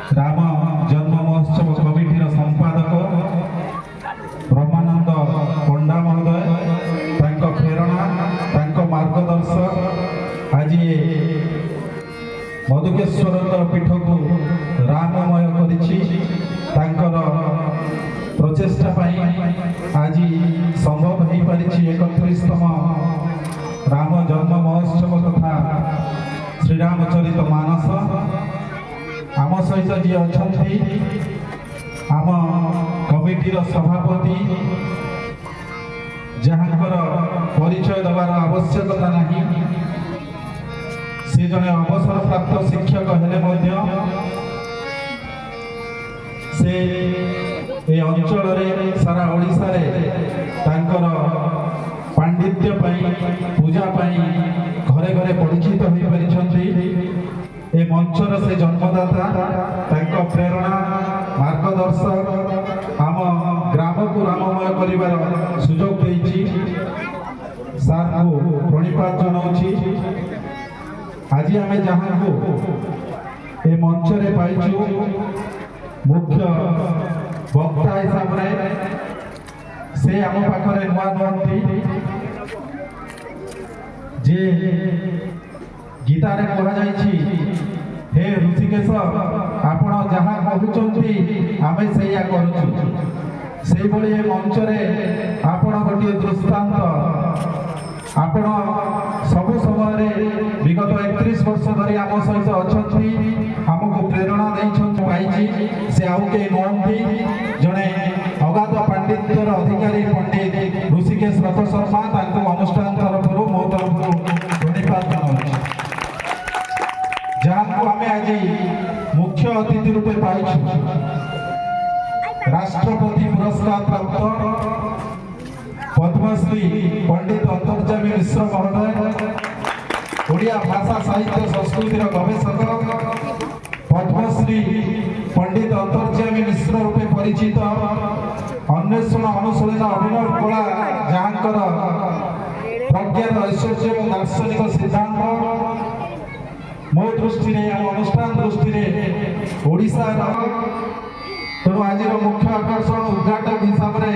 राम जन्म महोत्सव कमिटीर संपादक ब्रह्मानंद पंडा महोदय तांको प्रेरणा तांको मार्गदर्शक आज मधुकेश्वर पीठ को राममय कर प्रचेषा आज संभव हो पारी 31तम राम जन्म महोत्सव तथा श्रीरामचरित मानस आम सहित जी अच्छा आम कमिटीर सभापति जहाँकर परिचय देवार आवश्यकता नहीं से जने अवसर प्राप्त शिक्षक हेले से ए अंचल सारा ओडिशा रे तांकर पांडित्य पूजा घरे घरे परिचित हो पारिछंती। ए मंचर से जन्मदाता तांको प्रेरणा मार्गदर्शक आम ग्राम को राममय करिवार सुजोग देछि सार को प्रणिपात जनाउछि। आज आमे जहाँ को ए मंच रे पाइछु मुख्य वक्ता हिसाब से आम पाखरे नुआ नुहति जे गीतारे कहा जाइछि हे ऋषिकेश आपण जहाँ कहउचंती आमे सेया करूछु से भली ए मंच रे आपण गोटे दृष्टांत आपण सब समय विगत 31 वर्ष धरी आम सहित अच्छा आमको प्रेरणा पाई से आउ कई नुहति जड़े अगाध पांडित्यर अधिकारी पंडित ऋषिकेश रथ शर्मा अनुष्ठान तरफ मो तरफ धन्यवाद जनाऊँ जहाँ को आम आज मुख्य अतिथि रूपे पाई राष्ट्रपति पुरस्कार प्राप्त पद्मश्री पंडित अंतर्जामी मिश्र महोदय ओडिया भाषा साहित्य संस्कृतिर गवेषक पद्मश्री पंडित अंतर्जामी मिश्र रूपे परिचित अन्वेषण अनुशोधन अभिनव कला जहाँकर प्रज्ञार ऐश्वर्य और दार्शनिक सिद्धांत मो दृष्टि अनुष्ठान दृष्टि ओडिशा तेणु आज मुख्य आकर्षण उद्घाटक हिसाब से